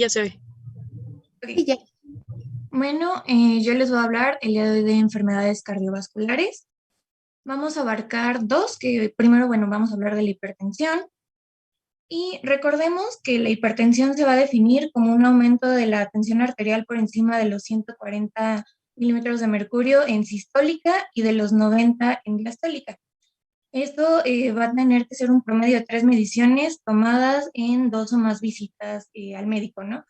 Ya se ve. Sí, ya. Bueno, yo les voy a hablar el día de hoy de enfermedades cardiovasculares. Vamos a abarcar dos, que primero, bueno, vamos a hablar de la hipertensión. Y recordemos que la hipertensión se va a definir como un aumento de la tensión arterial por encima de los 140 milímetros de mercurio en sistólica y de los 90 en diastólica. Esto va a tener que ser un promedio de 3 mediciones tomadas en 2 o más visitas al médico, ¿no?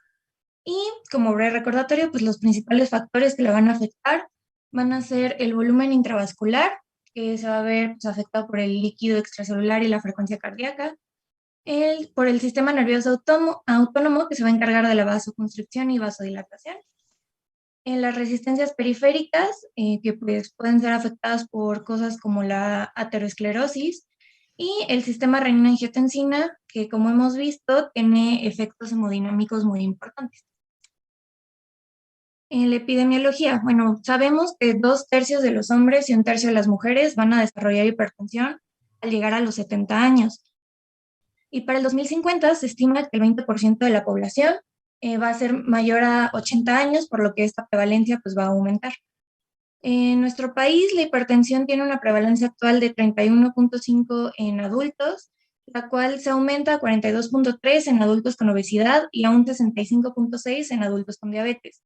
Y como breve recordatorio, pues los principales factores que le van a afectar van a ser el volumen intravascular, que se va a ver pues, afectado por el líquido extracelular y la frecuencia cardíaca, por el sistema nervioso autónomo, que se va a encargar de la vasoconstricción y vasodilatación, en las resistencias periféricas, que pues pueden ser afectadas por cosas como la aterosclerosis, y el sistema renina-angiotensina, que como hemos visto, tiene efectos hemodinámicos muy importantes. En la epidemiología, bueno, sabemos que 2 tercios de los hombres y 1 tercio de las mujeres van a desarrollar hipertensión al llegar a los 70 años. Y para el 2050 se estima que el 20% de la población va a ser mayor a 80 años, por lo que esta prevalencia pues, va a aumentar. En nuestro país, la hipertensión tiene una prevalencia actual de 31.5 en adultos, la cual se aumenta a 42.3 en adultos con obesidad y a un 65.6 en adultos con diabetes.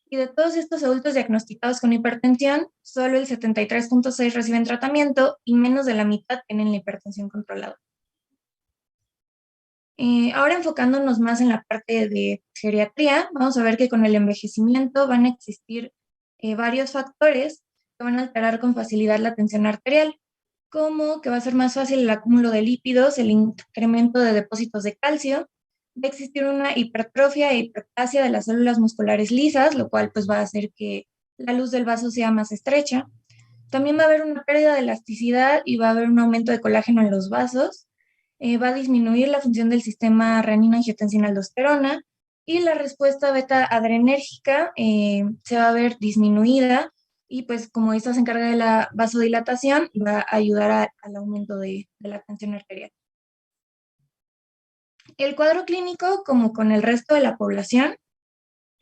Y de todos estos adultos diagnosticados con hipertensión, solo el 73.6 reciben tratamiento y menos de la mitad tienen la hipertensión controlada. Ahora enfocándonos más en la parte de geriatría, vamos a ver que con el envejecimiento van a existir varios factores que van a alterar con facilidad la tensión arterial, como que va a ser más fácil el acúmulo de lípidos, el incremento de depósitos de calcio, va a existir una hipertrofia e hiperplasia de las células musculares lisas, lo cual pues va a hacer que la luz del vaso sea más estrecha. También va a haber una pérdida de elasticidad y va a haber un aumento de colágeno en los vasos. Va a disminuir la función del sistema renina-angiotensina-aldosterona y la respuesta beta-adrenérgica se va a ver disminuida y pues como esta se encarga de la vasodilatación, va a ayudar al aumento de la tensión arterial. El cuadro clínico, como con el resto de la población,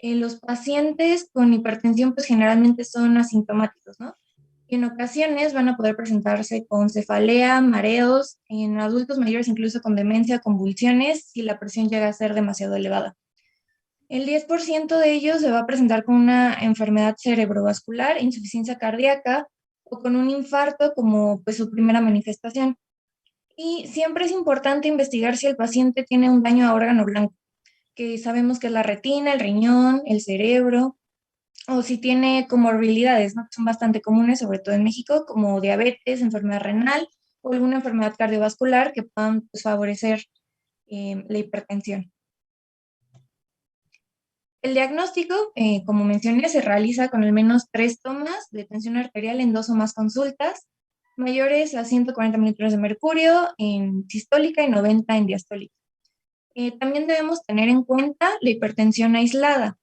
los pacientes con hipertensión pues generalmente son asintomáticos, ¿no? Y en ocasiones van a poder presentarse con cefalea, mareos, en adultos mayores incluso con demencia, convulsiones, si la presión llega a ser demasiado elevada. El 10% de ellos se va a presentar con una enfermedad cerebrovascular, insuficiencia cardíaca o con un infarto como pues, su primera manifestación. Y siempre es importante investigar si el paciente tiene un daño a órgano blanco, que sabemos que es la retina, el riñón, el cerebro, o si tiene comorbilidades, ¿no? Que son bastante comunes, sobre todo en México, como diabetes, enfermedad renal o alguna enfermedad cardiovascular que puedan pues, favorecer la hipertensión. El diagnóstico, como mencioné, se realiza con al menos 3 tomas de tensión arterial en 2 o más consultas, mayores a 140 milímetros de mercurio en sistólica y 90 en diastólica. También debemos tener en cuenta la hipertensión aislada.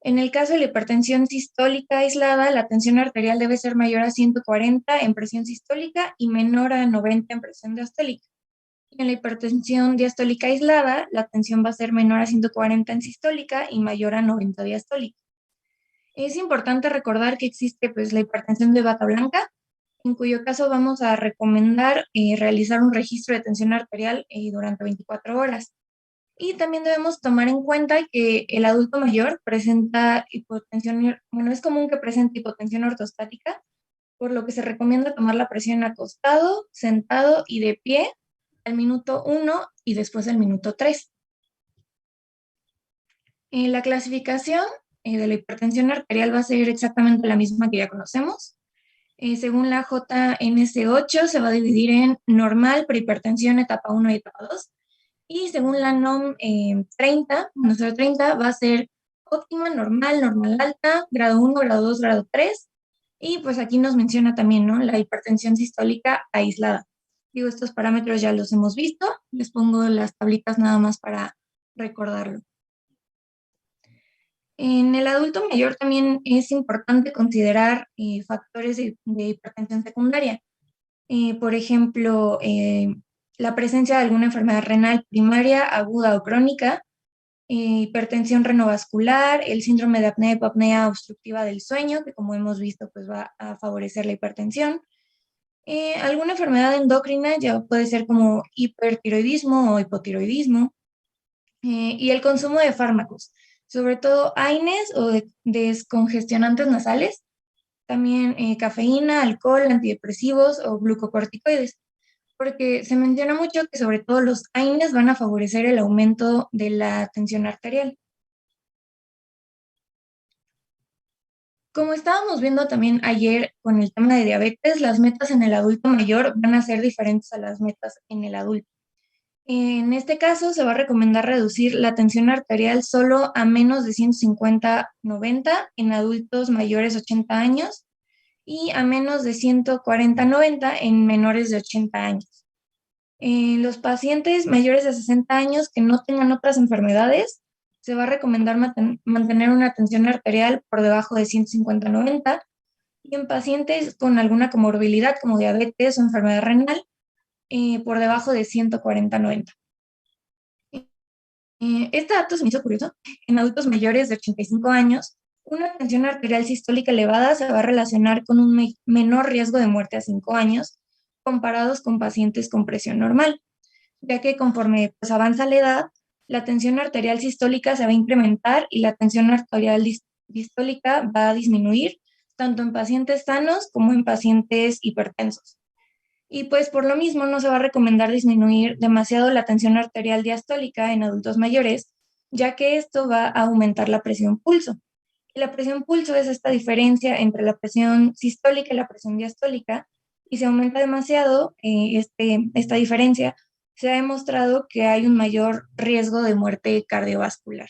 En el caso de la hipertensión sistólica aislada, la tensión arterial debe ser mayor a 140 en presión sistólica y menor a 90 en presión diastólica. En la hipertensión diastólica aislada, la tensión va a ser menor a 140 en sistólica y mayor a 90 diastólica. Es importante recordar que existe pues, la hipertensión de bata blanca, en cuyo caso vamos a recomendar realizar un registro de tensión arterial durante 24 horas. Y también debemos tomar en cuenta que el adulto mayor presenta hipotensión, bueno, es común que presente hipotensión ortostática, por lo que se recomienda tomar la presión acostado, sentado y de pie al minuto 1 y después al minuto 3. La clasificación de la hipertensión arterial va a ser exactamente la misma que ya conocemos. Según la JNS8 se va a dividir en normal, prehipertensión, etapa 1 y etapa 2. Y según la NOM 30, nuestro 30 va a ser óptima, normal, normal alta, grado 1, grado 2, grado 3. Y pues aquí nos menciona también, ¿no? La hipertensión sistólica aislada. Digo, estos parámetros ya los hemos visto. Les pongo las tablitas nada más para recordarlo. En el adulto mayor también es importante considerar factores de hipertensión secundaria. Por ejemplo, la presencia de alguna enfermedad renal primaria, aguda o crónica, hipertensión renovascular, el síndrome de apnea y hipopnea obstructiva del sueño, que como hemos visto, pues va a favorecer la hipertensión. Alguna enfermedad endocrina ya puede ser como hipertiroidismo o hipotiroidismo. Y el consumo de fármacos, sobre todo AINES o descongestionantes nasales, también cafeína, alcohol, antidepresivos o glucocorticoides, porque se menciona mucho que sobre todo los AINES van a favorecer el aumento de la tensión arterial. Como estábamos viendo también ayer con el tema de diabetes, las metas en el adulto mayor van a ser diferentes a las metas en el adulto. En este caso, se va a recomendar reducir la tensión arterial solo a menos de 150/90 en adultos mayores de 80 años y a menos de 140/90 en menores de 80 años. En los pacientes mayores de 60 años que no tengan otras enfermedades, se va a recomendar mantener una tensión arterial por debajo de 150/90 y en pacientes con alguna comorbilidad como diabetes o enfermedad renal, por debajo de 140/90. Este dato se me hizo curioso. En adultos mayores de 85 años, una tensión arterial sistólica elevada se va a relacionar con un menor riesgo de muerte a 5 años comparados con pacientes con presión normal, ya que conforme pues, avanza la edad, la tensión arterial sistólica se va a incrementar y la tensión arterial distólica va a disminuir, tanto en pacientes sanos como en pacientes hipertensos. Y pues por lo mismo no se va a recomendar disminuir demasiado la tensión arterial diastólica en adultos mayores, ya que esto va a aumentar la presión pulso. Y la presión pulso es esta diferencia entre la presión sistólica y la presión diastólica, y si aumenta demasiado esta diferencia, se ha demostrado que hay un mayor riesgo de muerte cardiovascular.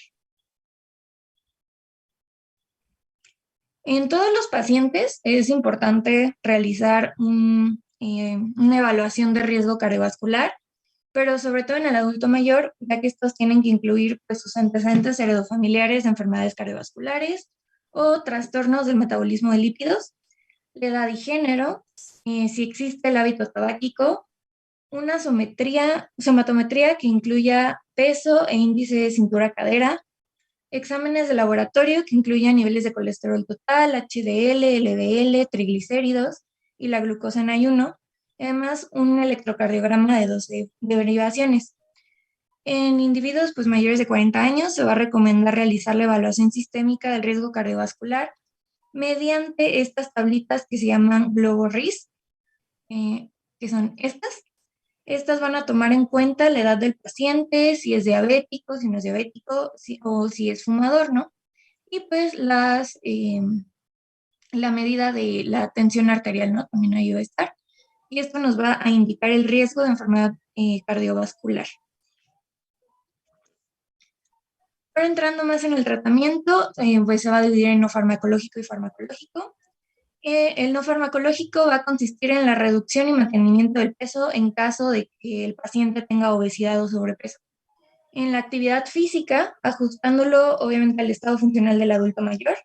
En todos los pacientes es importante realizar una evaluación de riesgo cardiovascular, pero sobre todo en el adulto mayor, ya que estos tienen que incluir pues, sus antecedentes heredofamiliares de enfermedades cardiovasculares o trastornos del metabolismo de lípidos, la edad y género, si existe el hábito tabáquico, una somatometría que incluya peso e índice de cintura-cadera, exámenes de laboratorio que incluyan niveles de colesterol total, HDL, LDL, triglicéridos y la glucosa en ayuno, además un electrocardiograma de 12 derivaciones. En individuos pues, mayores de 40 años se va a recomendar realizar la evaluación sistémica del riesgo cardiovascular mediante estas tablitas que se llaman GloboRIS, que son estas. Estas van a tomar en cuenta la edad del paciente, si es diabético, si no es diabético, o si es fumador, ¿no? Y pues la medida de la tensión arterial, ¿no? También ahí va a estar. Y esto nos va a indicar el riesgo de enfermedad cardiovascular. Pero entrando más en el tratamiento, pues se va a dividir en no farmacológico y farmacológico. El no farmacológico va a consistir en la reducción y mantenimiento del peso en caso de que el paciente tenga obesidad o sobrepeso. En la actividad física, ajustándolo obviamente al estado funcional del adulto mayor.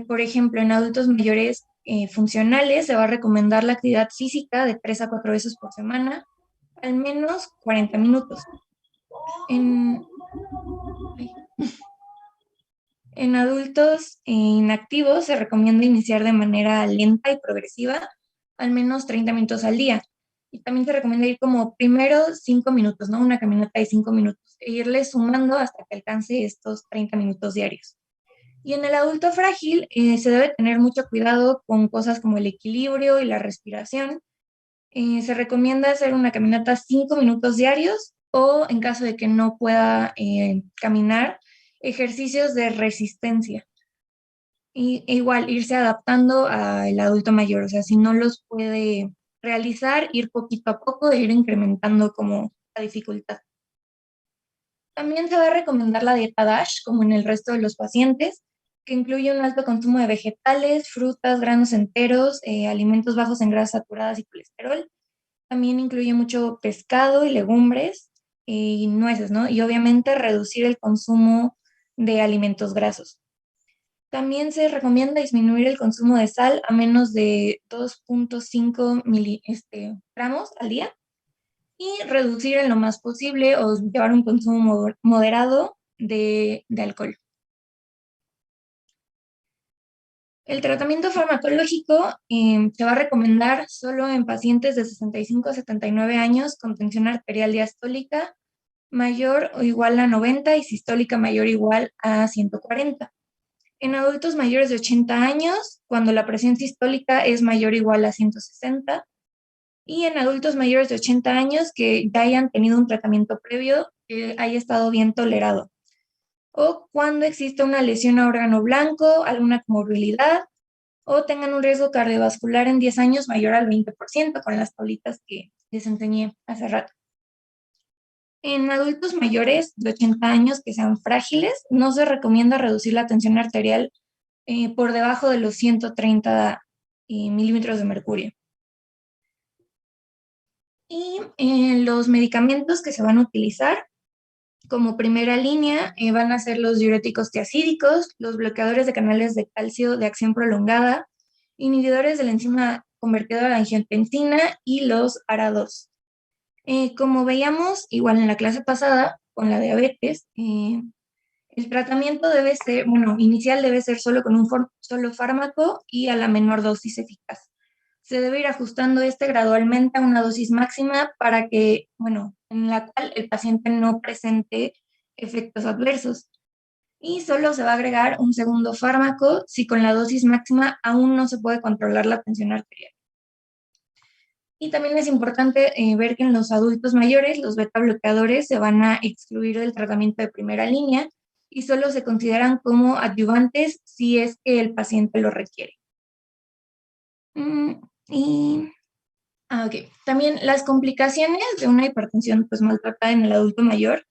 Por ejemplo, en adultos mayores funcionales se va a recomendar la actividad física de 3 a 4 veces por semana, al menos 40 minutos. En adultos inactivos se recomienda iniciar de manera lenta y progresiva, al menos 30 minutos al día. Y también se recomienda ir como primero 5 minutos, ¿no? Una caminata de 5 minutos, e irle sumando hasta que alcance estos 30 minutos diarios. Y en el adulto frágil se debe tener mucho cuidado con cosas como el equilibrio y la respiración. Se recomienda hacer una caminata 5 minutos diarios o en caso de que no pueda caminar, ejercicios de resistencia. E igual irse adaptando al adulto mayor, o sea, si no los puede realizar, ir poquito a poco e ir incrementando como la dificultad. También se va a recomendar la dieta DASH, como en el resto de los pacientes, que incluye un alto consumo de vegetales, frutas, granos enteros, alimentos bajos en grasas saturadas y colesterol. También incluye mucho pescado y legumbres y nueces, ¿no? Y obviamente reducir el consumo de alimentos grasos. También se recomienda disminuir el consumo de sal a menos de 2.5 gramos al día y reducir en lo más posible o llevar un consumo moderado de alcohol. El tratamiento farmacológico se va a recomendar solo en pacientes de 65 a 79 años con tensión arterial diastólica mayor o igual a 90 y sistólica mayor o igual a 140. En adultos mayores de 80 años, cuando la presión sistólica es mayor o igual a 160. Y en adultos mayores de 80 años que ya hayan tenido un tratamiento previo que haya estado bien tolerado. O cuando existe una lesión a órgano blanco, alguna comorbilidad, o tengan un riesgo cardiovascular en 10 años mayor al 20%, con las tablitas que les enseñé hace rato. En adultos mayores de 80 años que sean frágiles, no se recomienda reducir la tensión arterial por debajo de los 130 milímetros de mercurio. Y los medicamentos que se van a utilizar como primera línea van a ser los diuréticos tiacídicos, los bloqueadores de canales de calcio de acción prolongada, inhibidores de la enzima convertidora de angiotensina y los ARA2. Como veíamos igual en la clase pasada con la diabetes, el tratamiento debe ser, inicial debe ser solo con un solo fármaco y a la menor dosis eficaz. Se debe ir ajustando gradualmente a una dosis máxima para que, en la cual el paciente no presente efectos adversos. Y solo se va a agregar un segundo fármaco si con la dosis máxima aún no se puede controlar la tensión arterial. Y también es importante ver que en los adultos mayores los beta bloqueadores se van a excluir del tratamiento de primera línea y solo se consideran como adyuvantes si es que el paciente lo requiere. También las complicaciones de una hipertensión mal tratada en el adulto mayor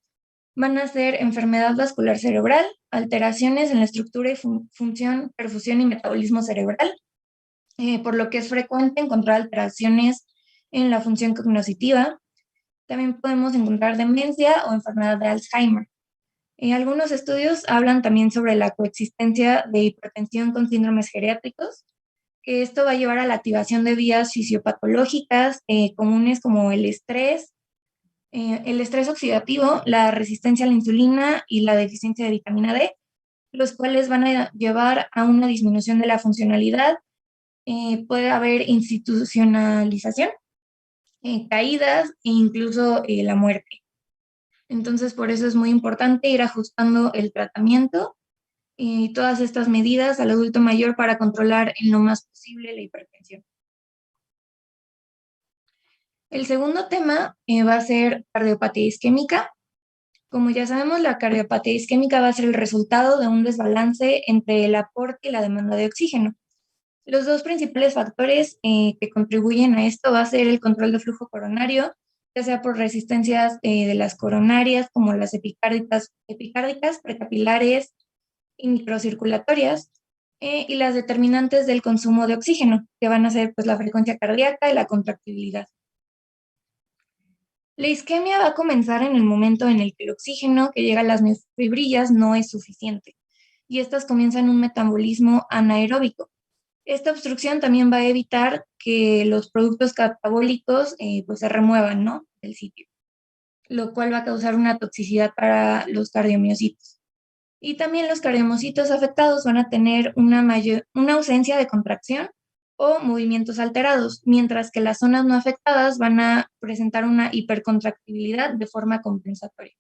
van a ser enfermedad vascular cerebral, alteraciones en la estructura y función, perfusión y metabolismo cerebral, por lo que es frecuente encontrar alteraciones en la función cognitiva. También podemos encontrar demencia o enfermedad de Alzheimer. Algunos estudios hablan también sobre la coexistencia de hipertensión con síndromes geriátricos, que esto va a llevar a la activación de vías fisiopatológicas comunes como el estrés oxidativo, la resistencia a la insulina y la deficiencia de vitamina D, los cuales van a llevar a una disminución de la funcionalidad. Puede haber institucionalización, caídas e incluso la muerte. Entonces, por eso es muy importante ir ajustando el tratamiento y todas estas medidas al adulto mayor para controlar en lo más posible la hipertensión. El segundo tema va a ser cardiopatía isquémica. Como ya sabemos, la cardiopatía isquémica va a ser el resultado de un desbalance entre el aporte y la demanda de oxígeno. Los dos principales factores que contribuyen a esto va a ser el control de flujo coronario, ya sea por resistencias de las coronarias, como las epicárdicas, precapilares y microcirculatorias, y las determinantes del consumo de oxígeno, que van a ser la frecuencia cardíaca y la contractibilidad. La isquemia va a comenzar en el momento en el que el oxígeno que llega a las miofibrillas no es suficiente, y estas comienzan un metabolismo anaeróbico. Esta obstrucción también va a evitar que los productos catabólicos se remuevan, del sitio, lo cual va a causar una toxicidad para los cardiomiocitos. Y también los cardiomiocitos afectados van a tener una ausencia de contracción o movimientos alterados, mientras que las zonas no afectadas van a presentar una hipercontractibilidad de forma compensatoria.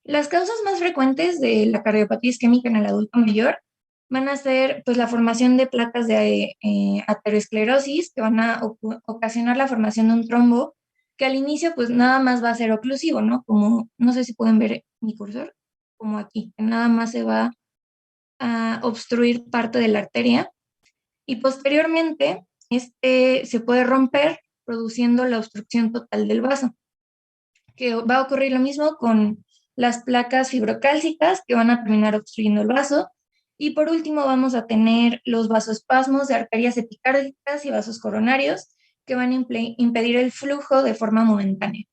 Las causas más frecuentes de la cardiopatía isquémica en el adulto mayor van a ser la formación de placas de aterosclerosis que van a ocasionar la formación de un trombo que al inicio nada más va a ser oclusivo, Como, no sé si pueden ver mi cursor, como aquí, que nada más se va a obstruir parte de la arteria y posteriormente se puede romper produciendo la obstrucción total del vaso, que va a ocurrir lo mismo con las placas fibrocálcicas que van a terminar obstruyendo el vaso. Y por último vamos a tener los vasoespasmos de arterias epicárdicas y vasos coronarios que van a impedir el flujo de forma momentánea.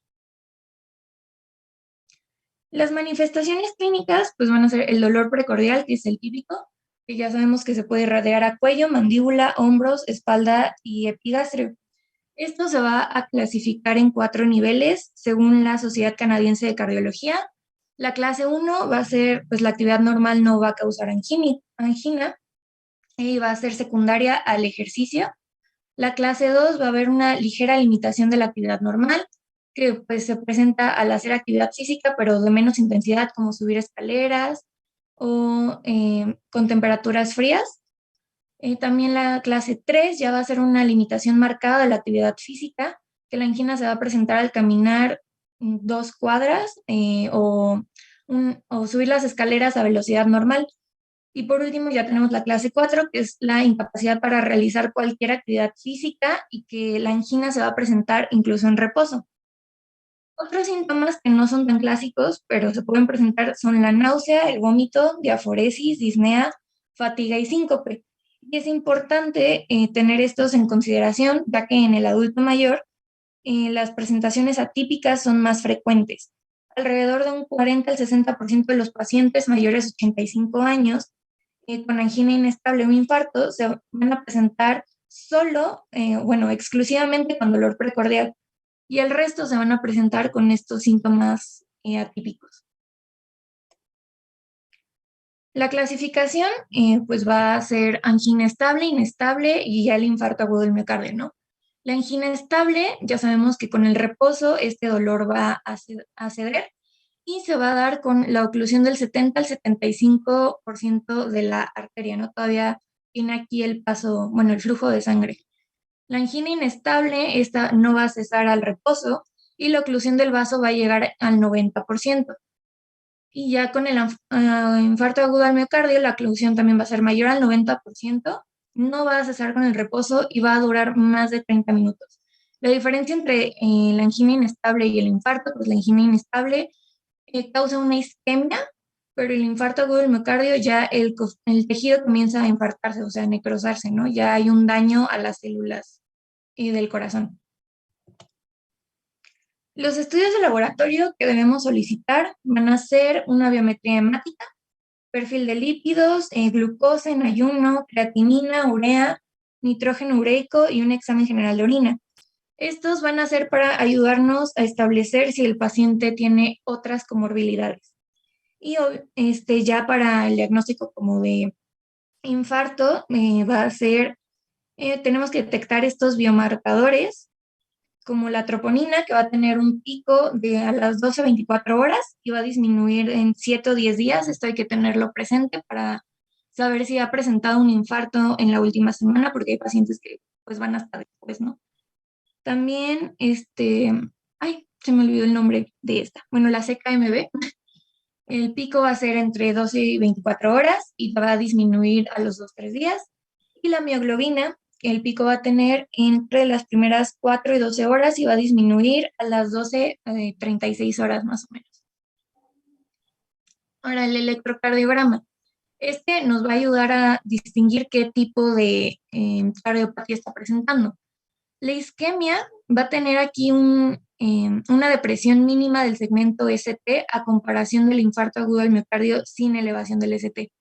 Las manifestaciones clínicas van a ser el dolor precordial, que es el típico, que ya sabemos que se puede irradiar a cuello, mandíbula, hombros, espalda y epigastrio. Esto se va a clasificar en 4 niveles según la Sociedad Canadiense de Cardiología. La clase 1 va a ser, pues la actividad normal no va a causar angina y va a ser secundaria al ejercicio. La clase 2 va a haber una ligera limitación de la actividad normal, que pues se presenta al hacer actividad física, pero de menos intensidad, como subir escaleras o con temperaturas frías. También la clase 3 ya va a ser una limitación marcada de la actividad física, que la angina se va a presentar al caminar 2 cuadras o subir las escaleras a velocidad normal. Y por último ya tenemos la clase 4, que es la incapacidad para realizar cualquier actividad física y que la angina se va a presentar incluso en reposo. Otros síntomas que no son tan clásicos, pero se pueden presentar son la náusea, el vómito, diaforesis, disnea, fatiga y síncope. Y es importante tener estos en consideración, ya que en el adulto mayor las presentaciones atípicas son más frecuentes. Alrededor de un 40 al 60% de los pacientes mayores de 85 años con angina inestable o infarto se van a presentar solo, exclusivamente con dolor precordial y el resto se van a presentar con estos síntomas atípicos. La clasificación pues va a ser angina estable, inestable y ya el infarto agudo del miocardio, ¿no? La angina estable, ya sabemos que con el reposo este dolor va a ceder y se va a dar con la oclusión del 70 al 75% de la arteria, ¿no? Todavía tiene aquí el paso, bueno, el flujo de sangre. La angina inestable, esta no va a cesar al reposo y la oclusión del vaso va a llegar al 90%. Y ya con el infarto agudo al miocardio, la oclusión también va a ser mayor al 90%, no va a cesar con el reposo y va a durar más de 30 minutos. La diferencia entre la angina inestable y el infarto, pues la angina inestable causa una isquemia, pero el infarto agudo del miocardio ya el tejido comienza a infartarse, o sea, a necrosarse, ¿no? Ya hay un daño a las células del corazón. Los estudios de laboratorio que debemos solicitar van a ser una biometría hemática, perfil de lípidos, glucosa en ayuno, creatinina, urea, nitrógeno ureico y un examen general de orina. Estos van a ser para ayudarnos a establecer si el paciente tiene otras comorbilidades. Y ya para el diagnóstico como de infarto va a ser, tenemos que detectar estos biomarcadores como la troponina, que va a tener un pico de a las 12 a 24 horas y va a disminuir en 7 o 10 días. Esto hay que tenerlo presente para saber si ha presentado un infarto en la última semana, porque hay pacientes que pues van hasta después, ¿no? También, se me olvidó el nombre de esta. Bueno, la CKMB, el pico va a ser entre 12 y 24 horas y va a disminuir a los 2-3 días. Y la mioglobina, el pico va a tener entre las primeras 4 y 12 horas y va a disminuir a las 12, 36 horas más o menos. Ahora, el electrocardiograma. Este nos va a ayudar a distinguir qué tipo de cardiopatía está presentando. La isquemia va a tener aquí una depresión mínima del segmento ST a comparación del infarto agudo del miocardio sin elevación del ST.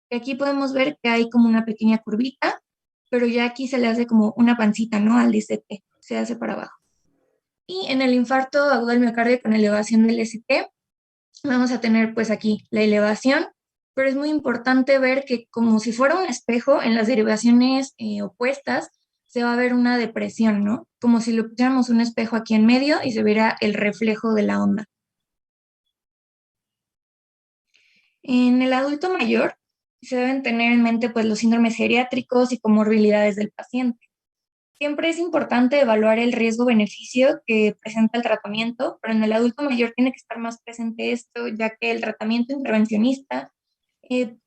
Y aquí podemos ver que hay como una pequeña curvita, pero ya aquí se le hace como una pancita, ¿no? Al ST, se hace para abajo. Y en el infarto agudo del miocardio con elevación del ST, vamos a tener pues aquí la elevación, pero es muy importante ver que como si fuera un espejo, en las derivaciones opuestas, se va a ver una depresión, ¿no? Como si le pusiéramos un espejo aquí en medio y se viera el reflejo de la onda. En el adulto mayor se deben tener en mente pues los síndromes geriátricos y comorbilidades del paciente. Siempre es importante evaluar el riesgo-beneficio que presenta el tratamiento, pero en el adulto mayor tiene que estar más presente esto, ya que el tratamiento intervencionista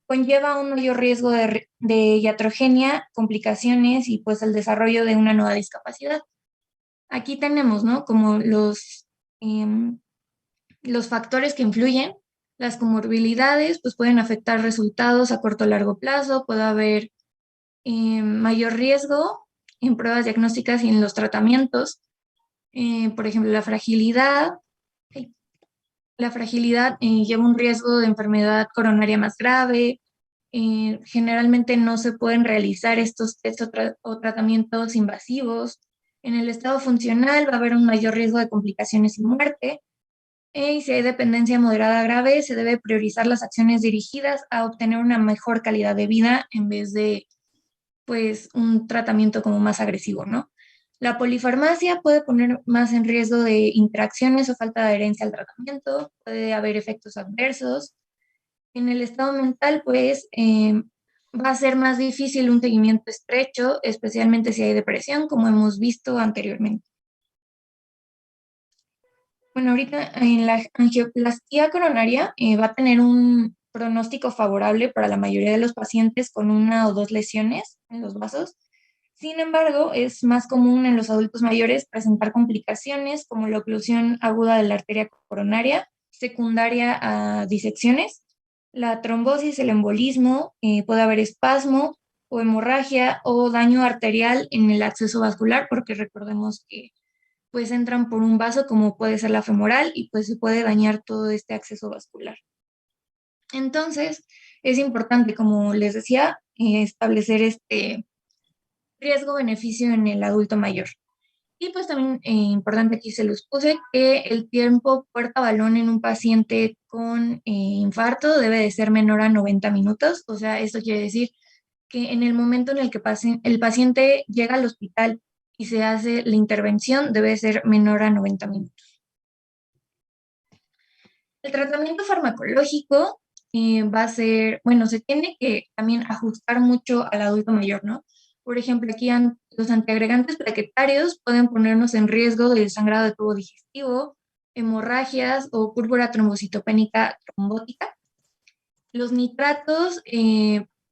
conlleva un mayor riesgo de iatrogenia, complicaciones y pues el desarrollo de una nueva discapacidad. Aquí tenemos, ¿no? Como los factores que influyen, las comorbilidades, pues pueden afectar resultados a corto o largo plazo, puede haber mayor riesgo en pruebas diagnósticas y en los tratamientos. Por ejemplo, la fragilidad lleva un riesgo de enfermedad coronaria más grave. Generalmente no se pueden realizar estos test o tratamientos invasivos. En el estado funcional va a haber un mayor riesgo de complicaciones y muerte. Y si hay dependencia moderada grave, se debe priorizar las acciones dirigidas a obtener una mejor calidad de vida en vez de, pues, un tratamiento como más agresivo, ¿no? La polifarmacia puede poner más en riesgo de interacciones o falta de adherencia al tratamiento, puede haber efectos adversos. En el estado mental, pues, va a ser más difícil un seguimiento estrecho, especialmente si hay depresión, como hemos visto anteriormente. Bueno, ahorita en la angioplastía coronaria va a tener un pronóstico favorable para la mayoría de los pacientes con una o dos lesiones en los vasos. Sin embargo, es más común en los adultos mayores presentar complicaciones como la oclusión aguda de la arteria coronaria, secundaria a disecciones, la trombosis, el embolismo, puede haber espasmo o hemorragia o daño arterial en el acceso vascular, porque recordemos que pues entran por un vaso como puede ser la femoral y pues se puede dañar todo este acceso vascular. Entonces, es importante, como les decía, establecer este riesgo-beneficio en el adulto mayor. Y pues también importante aquí se los puse que el tiempo puerta-balón en un paciente con infarto debe de ser menor a 90 minutos. O sea, esto quiere decir que en el momento en el que el paciente llega al hospital y se hace la intervención debe ser menor a 90 minutos. El tratamiento farmacológico va a ser, bueno, se tiene que también ajustar mucho al adulto mayor, ¿no? Por ejemplo, aquí los antiagregantes plaquetarios pueden ponernos en riesgo de sangrado de tubo digestivo, hemorragias o púrpura trombocitopénica trombótica. Los nitratos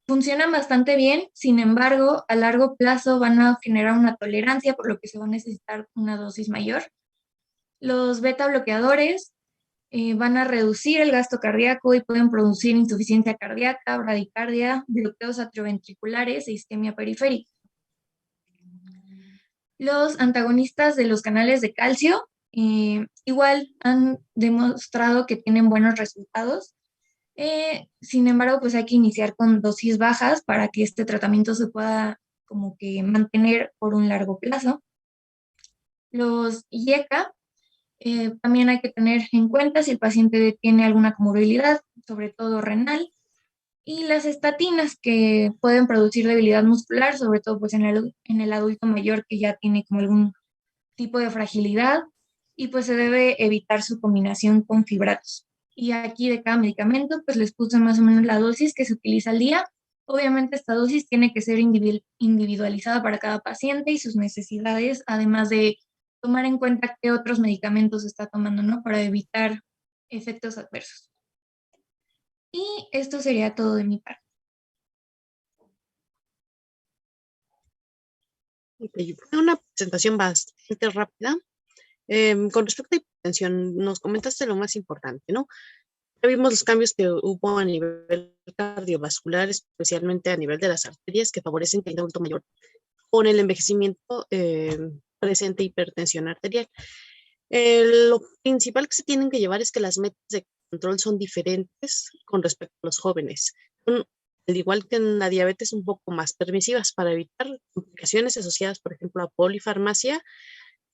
funcionan bastante bien, sin embargo, a largo plazo van a generar una tolerancia, por lo que se va a necesitar una dosis mayor. Los beta bloqueadores van a reducir el gasto cardíaco y pueden producir insuficiencia cardíaca, bradicardia, bloqueos atrioventriculares e isquemia periférica. Los antagonistas de los canales de calcio igual han demostrado que tienen buenos resultados. Sin embargo, pues hay que iniciar con dosis bajas para que este tratamiento se pueda como que mantener por un largo plazo. Los IECA también hay que tener en cuenta si el paciente tiene alguna comorbilidad, sobre todo renal, y las estatinas que pueden producir debilidad muscular, sobre todo pues en el adulto mayor que ya tiene como algún tipo de fragilidad y pues se debe evitar su combinación con fibratos. Y aquí de cada medicamento pues les puse más o menos la dosis que se utiliza al día. Obviamente esta dosis tiene que ser individualizada para cada paciente y sus necesidades, además de tomar en cuenta qué otros medicamentos está tomando, ¿no? Para evitar efectos adversos. Y esto sería todo de mi parte. Okay. Fue una presentación bastante rápida. Con respecto a hipertensión, nos comentaste lo más importante, ¿no? Ya vimos los cambios que hubo a nivel cardiovascular, especialmente a nivel de las arterias, que favorecen que el adulto mayor con el envejecimiento presente hipertensión arterial. Lo principal que se tienen que llevar es que las metas de control son diferentes con respecto a los jóvenes. Son, al igual que en la diabetes, un poco más permisivas para evitar complicaciones asociadas, por ejemplo, a polifarmacia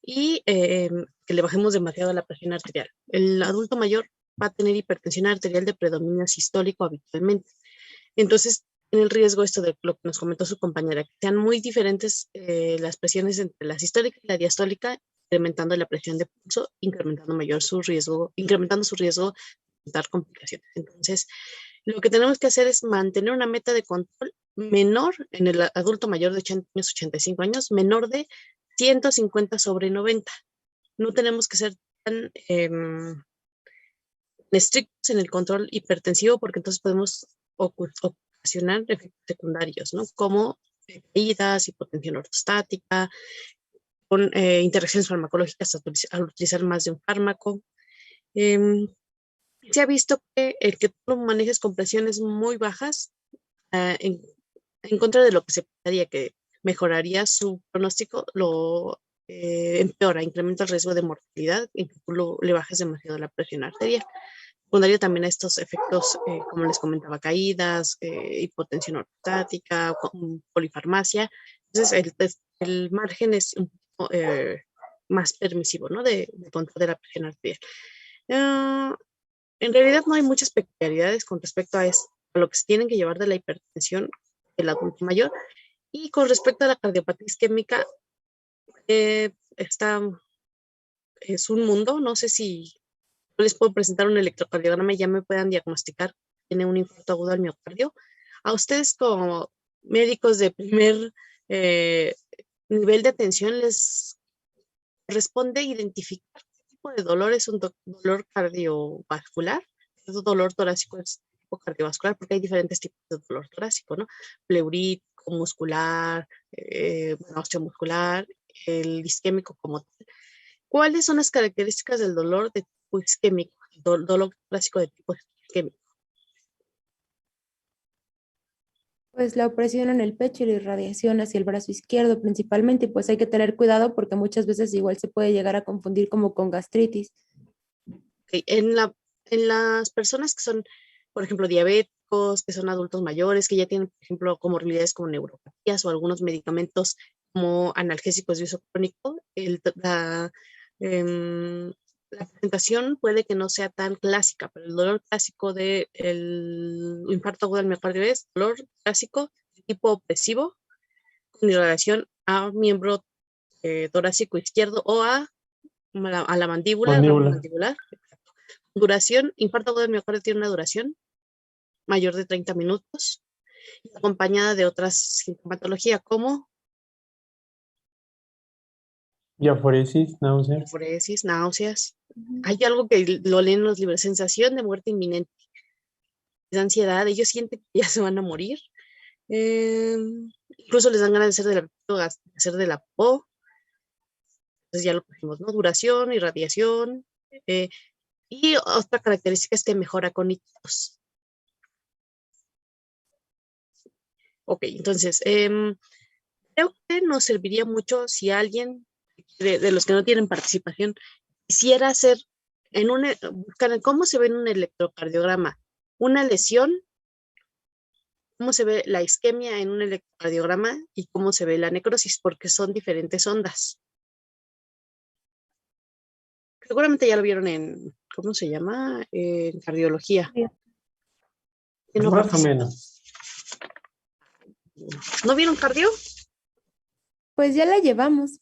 y que le bajemos demasiado la presión arterial. El adulto mayor va a tener hipertensión arterial de predominio sistólico habitualmente. Entonces, en el riesgo esto de lo que nos comentó su compañera, que sean muy diferentes las presiones entre la sistólica y la diastólica, incrementando la presión de pulso, incrementando su riesgo de dar complicaciones. Entonces, lo que tenemos que hacer es mantener una meta de control menor en el adulto mayor de 80 años, 85 años, menor de 150/90. No tenemos que ser tan estrictos en el control hipertensivo porque entonces podemos ocasionar efectos secundarios, ¿no? Como caídas, hipotensión ortostática, con interacciones farmacológicas al utilizar más de un fármaco. Se ha visto que el que tú manejes con presiones muy bajas, en contra de lo que se pensaría que mejoraría su pronóstico, lo empeora, incrementa el riesgo de mortalidad en que tú le bajes demasiado la presión arterial. Secundario también a estos efectos, como les comentaba, caídas, hipotensión ortostática, polifarmacia. Entonces, el margen es un poco más permisivo, ¿no? De control de la presión arterial. En realidad no hay muchas peculiaridades con respecto a lo que se tienen que llevar de la hipertensión del adulto mayor. Y con respecto a la cardiopatía isquémica, es un mundo. No sé si yo les puedo presentar un electrocardiograma y ya me puedan diagnosticar que tiene un infarto agudo al miocardio. A ustedes como médicos de primer nivel de atención les corresponde identificar qué tipo de dolor es un dolor cardiovascular, es un dolor torácico es tipo cardiovascular, porque hay diferentes tipos de dolor torácico, ¿no? Pleurítico, muscular, osteomuscular, el isquémico como tal. ¿Cuáles son las características del dolor de tipo isquémico, dolor torácico de tipo isquémico? Pues la opresión en el pecho y la irradiación hacia el brazo izquierdo principalmente, y pues hay que tener cuidado porque muchas veces igual se puede llegar a confundir como con gastritis. Okay. En las personas que son, por ejemplo, diabéticos, que son adultos mayores, que ya tienen, por ejemplo, comorbilidades como neuropatías o algunos medicamentos como analgésicos de uso crónico, la presentación puede que no sea tan clásica, pero el dolor clásico del infarto agudo del miocardio es dolor clásico de tipo opresivo con irradiación a miembro torácico izquierdo o a la mandíbula, el ramo mandibular. Duración, infarto agudo del miocardio tiene una duración mayor de 30 minutos, acompañada de otras sintomatologías como Diaforesis, náuseas. diaforesis, náuseas. Hay algo que lo leen en los libros, sensación de muerte inminente, de ansiedad, ellos sienten que ya se van a morir. Incluso les dan ganas de hacer de la popó. Entonces ya lo pusimos, ¿no? Duración, irradiación. Y otra característica es que mejora con hitos. Ok, entonces, creo que nos serviría mucho si alguien de los que no tienen participación quisiera hacer buscar cómo se ve en un electrocardiograma una lesión, cómo se ve la isquemia en un electrocardiograma y cómo se ve la necrosis, porque son diferentes ondas. Seguramente ya lo vieron en, ¿cómo se llama? En cardiología. No, más o menos. ¿No vieron cardio? Pues ya la llevamos.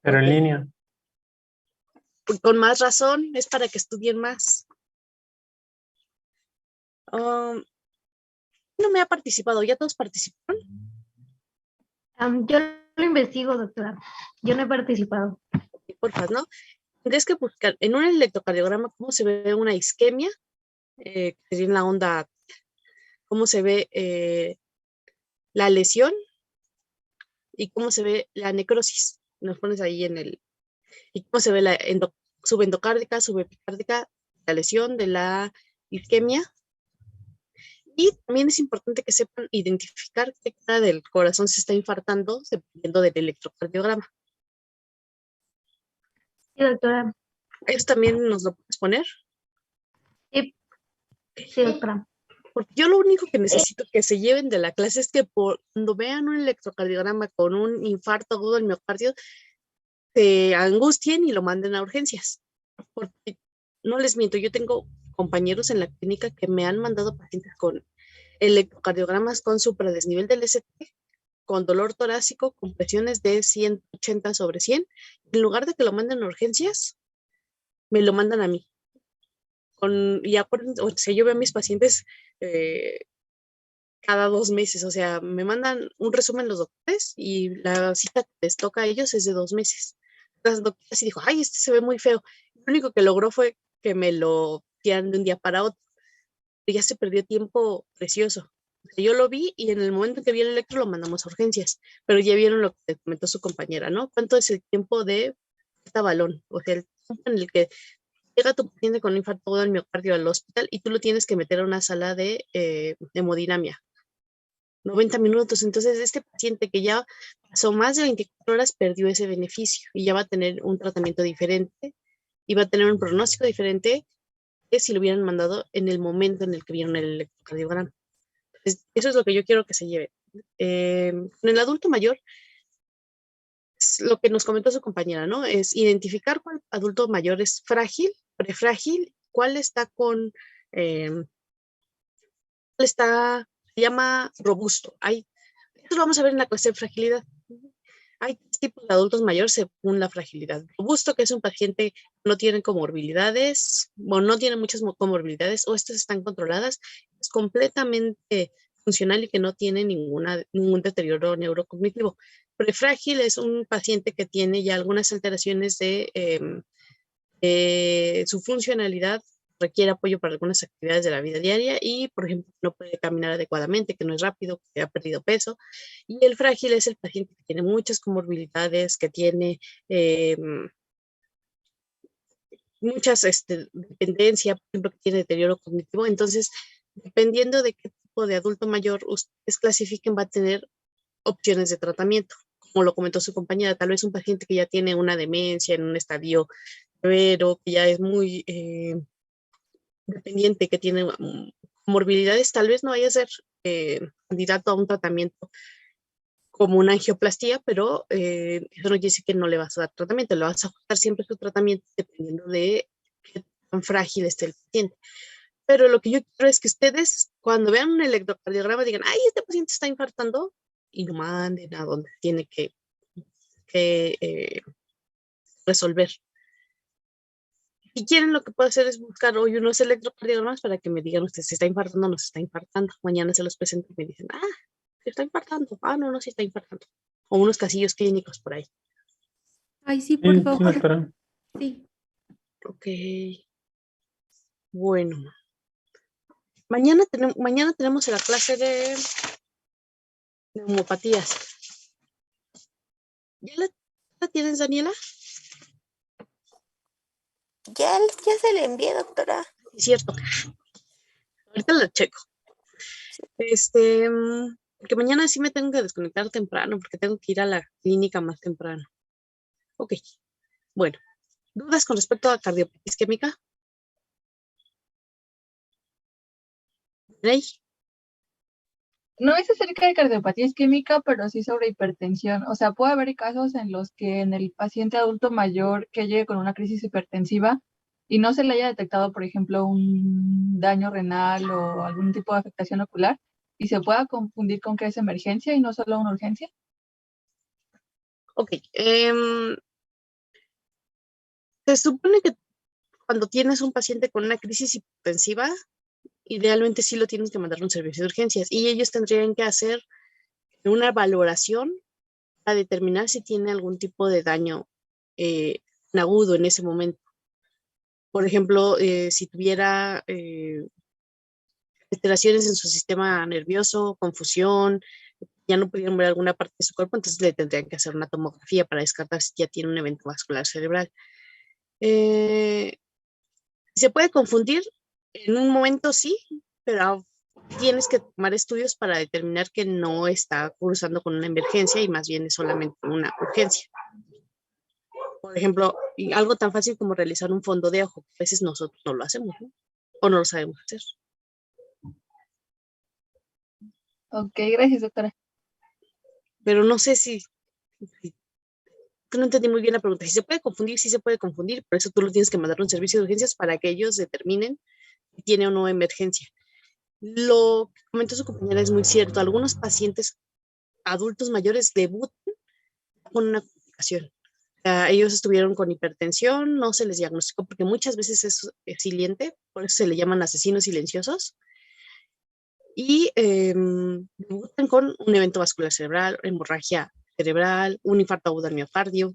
Pero Okay. en línea. Pues con más razón, es para que estudien más. No me ha participado, ¿ya todos participaron? Yo lo investigo, doctora. Yo no he participado. Porfa, ¿no? Tendrías que buscar en un electrocardiograma cómo se ve una isquemia, que sería en la onda, cómo se ve la lesión y cómo se ve la necrosis. Nos pones ahí y cómo se ve la subendocárdica, subepicárdica, la lesión de la isquemia. Y también es importante que sepan identificar qué cara del corazón se está infartando dependiendo del electrocardiograma. Sí, doctora. ¿Eso también nos lo puedes poner? Sí, doctora. Porque yo lo único que necesito que se lleven de la clase es que cuando vean un electrocardiograma con un infarto agudo del miocardio, se angustien y lo manden a urgencias. Porque no les miento, yo tengo compañeros en la clínica que me han mandado pacientes con electrocardiogramas con supradesnivel del ST, con dolor torácico, con presiones de 180/100. En lugar de que lo manden a urgencias, me lo mandan a mí. O sea, yo veo a mis pacientes cada 2 meses, o sea, me mandan un resumen los doctores y la cita que les toca a ellos es de 2 meses. Las doctoras sí dijo, ay, este se ve muy feo. Lo único que logró fue que me lo dieran de un día para otro. Pero ya se perdió tiempo precioso. O sea, yo lo vi y en el momento que vi el electro lo mandamos a urgencias. Pero ya vieron lo que comentó su compañera, ¿no? ¿Cuánto es el tiempo de esta balón? O sea, el tiempo en el que llega tu paciente con un infarto agudo del miocardio al hospital y tú lo tienes que meter a una sala de hemodinamia. 90 minutos. Entonces, este paciente que ya pasó más de 24 horas perdió ese beneficio y ya va a tener un tratamiento diferente y va a tener un pronóstico diferente que si lo hubieran mandado en el momento en el que vieron el electrocardiograma. Entonces, eso es lo que yo quiero que se lleve. En el adulto mayor, es lo que nos comentó su compañera, ¿no? Es identificar cuál adulto mayor es frágil, prefrágil, cuál está se llama robusto. Esto lo vamos a ver en la clase de fragilidad. Hay tres tipos de adultos mayores según la fragilidad. Robusto, que es un paciente que no tiene comorbilidades, o no tiene muchas comorbilidades, o estas están controladas, es completamente funcional y que no tiene ningún deterioro neurocognitivo. Prefrágil es un paciente que tiene ya algunas alteraciones de su funcionalidad, requiere apoyo para algunas actividades de la vida diaria y, por ejemplo, no puede caminar adecuadamente, que no es rápido, que ha perdido peso. Y el frágil es el paciente que tiene muchas comorbilidades, que tiene muchas dependencia, por ejemplo, que tiene deterioro cognitivo. Entonces, dependiendo de qué tipo de adulto mayor ustedes clasifiquen, va a tener opciones de tratamiento. Como lo comentó su compañera, tal vez un paciente que ya tiene una demencia en un estadio severo, que ya es muy dependiente, que tiene comorbilidades, tal vez no vaya a ser candidato a un tratamiento como una angioplastía, pero eso no quiere decir que no le vas a dar tratamiento, le vas a ajustar siempre su tratamiento dependiendo de qué tan frágil esté el paciente. Pero lo que yo quiero es que ustedes, cuando vean un electrocardiograma, digan, ay, este paciente está infartando, y lo manden a donde tiene que resolver. Si quieren, lo que puedo hacer es buscar hoy unos electrocardiogramas para que me digan ustedes si está infartando o no se está infartando. Mañana se los presento y me dicen, se está infartando. No, sí está infartando. O unos casillos clínicos por ahí. Ay, sí, Sí, por sí, favor. doctora. Sí. Ok. Bueno. Mañana tenemos la clase de neumopatías. ¿Ya la tienes, Daniela? Ya se le envié, doctora. Es cierto. Ahorita la checo. Porque mañana sí me tengo que desconectar temprano porque tengo que ir a la clínica más temprano. Ok. Bueno. ¿Dudas con respecto a cardiopatía isquémica? ¿Rey? No es acerca de cardiopatía isquémica, pero sí sobre hipertensión. O sea, puede haber casos en los que en el paciente adulto mayor que llegue con una crisis hipertensiva y no se le haya detectado, por ejemplo, un daño renal o algún tipo de afectación ocular y se pueda confundir con que es emergencia y no solo una urgencia. Ok. Se supone que cuando tienes un paciente con una crisis hipertensiva, idealmente sí lo tienes que mandar a un servicio de urgencias y ellos tendrían que hacer una valoración para determinar si tiene algún tipo de daño agudo en ese momento. Por ejemplo, si tuviera alteraciones en su sistema nervioso, confusión, ya no pudieran ver alguna parte de su cuerpo, entonces le tendrían que hacer una tomografía para descartar si ya tiene un evento vascular cerebral. Se puede confundir en un momento, sí, pero tienes que tomar estudios para determinar que no está cruzando con una emergencia y más bien es solamente una urgencia. Por ejemplo, algo tan fácil como realizar un fondo de ojo. A veces nosotros no lo hacemos, ¿no? O no lo sabemos hacer. Ok, gracias, doctora. Pero no sé si no entendí muy bien la pregunta. Si se puede confundir, sí se puede confundir. Por eso tú lo tienes que mandar a un servicio de urgencias para que ellos determinen si tiene o no emergencia. Lo que comentó su compañera es muy cierto. Algunos pacientes adultos mayores debutan con una complicación. Ellos estuvieron con hipertensión, no se les diagnosticó porque muchas veces es silente, por eso se le llaman asesinos silenciosos. Y debutan con un evento vascular cerebral, hemorragia cerebral, un infarto agudo al miocardio,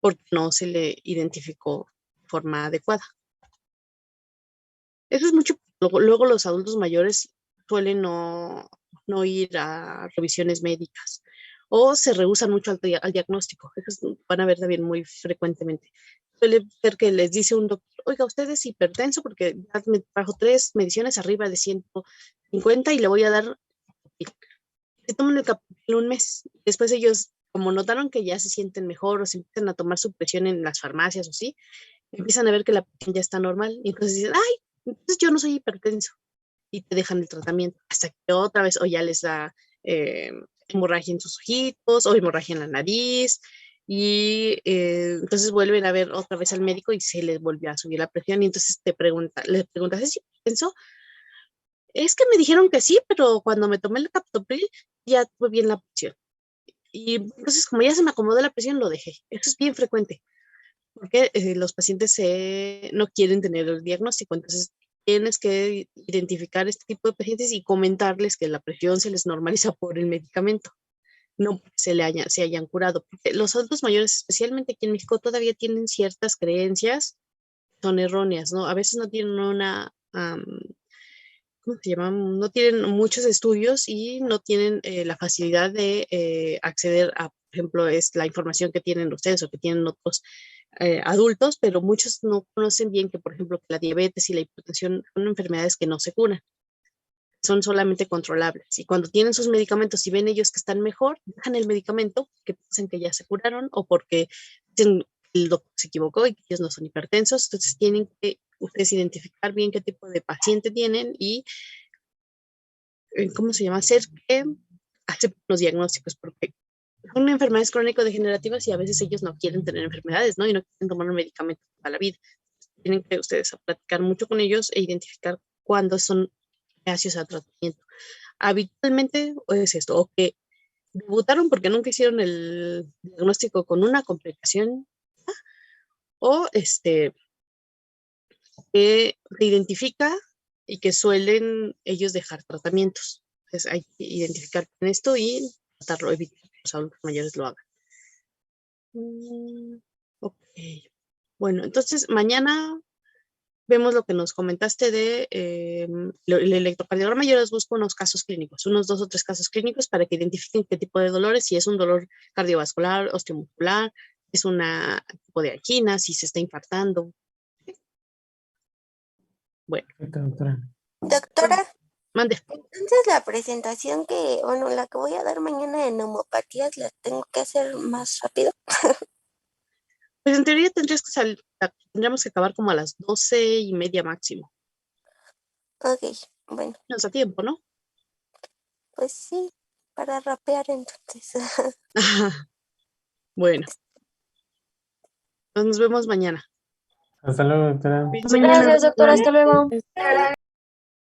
porque no se le identificó de forma adecuada. Eso es mucho. Luego los adultos mayores suelen no ir a revisiones médicas o se rehúsan mucho al diagnóstico. Eso van a ver también muy frecuentemente. Suele ser que les dice un doctor, oiga, usted es hipertenso porque ya me trajo 3 mediciones arriba de 150 y le voy a dar. Se toman el capítulo un mes. Después ellos, como notaron que ya se sienten mejor o se empiezan a tomar su presión en las farmacias o sí, empiezan a ver que la presión ya está normal y entonces dicen, ay, entonces yo no soy hipertenso y te dejan el tratamiento hasta que otra vez o ya les da hemorragia en sus ojitos o hemorragia en la nariz. Y entonces vuelven a ver otra vez al médico y se les volvió a subir la presión. Y entonces le preguntas, ¿es hipertenso? Es que me dijeron que sí, pero cuando me tomé el captopril ya fue bien la presión. Y entonces, como ya se me acomodó la presión, lo dejé. Eso es bien frecuente, porque los pacientes no quieren tener el diagnóstico. Entonces, tienes que identificar este tipo de pacientes y comentarles que la presión se les normaliza por el medicamento, no porque se hayan curado. Porque los adultos mayores, especialmente aquí en México, todavía tienen ciertas creencias, son erróneas, ¿no? A veces no tienen ¿cómo se llama? No tienen muchos estudios y no tienen la facilidad de acceder a, por ejemplo, es la información que tienen ustedes o que tienen otros adultos, pero muchos no conocen bien que, por ejemplo, que la diabetes y la hipertensión son enfermedades que no se curan, son solamente controlables. Y cuando tienen sus medicamentos y ven ellos que están mejor, dejan el medicamento que piensan que ya se curaron o porque dicen que el doctor se equivocó y que ellos no son hipertensos. Entonces tienen que ustedes identificar bien qué tipo de paciente tienen y, ¿cómo se llama? Hacer que acepten los diagnósticos, porque son enfermedades crónico-degenerativas y a veces ellos no quieren tener enfermedades, ¿no? Y no quieren tomar un medicamento para la vida. Tienen que ustedes platicar mucho con ellos e identificar cuándo son reacios al tratamiento. Habitualmente es esto, o que debutaron porque nunca hicieron el diagnóstico con una complicación, o que se identifica y que suelen ellos dejar tratamientos. Entonces hay que identificar con esto y tratarlo, evitar que los adultos mayores lo hagan. Ok. Bueno, entonces mañana vemos lo que nos comentaste de el electrocardiograma. Yo les busco unos casos clínicos, unos 2 o 3 casos clínicos para que identifiquen qué tipo de dolores, si es un dolor cardiovascular, osteomuscular, es una tipo de angina, si se está infartando. Bueno, Perfecto, doctora. Doctora, mande. entonces la presentación bueno, la que voy a dar mañana de neumopatías, la tengo que hacer más rápido. Pues en teoría tendríamos que acabar como a las 12:30 máximo. Ok, bueno, Nos da tiempo, ¿no? pues sí, para rapear entonces. Bueno, pues nos vemos mañana. Hasta luego, doctora. Cuídense Gracias, mucho. doctora. Hasta luego.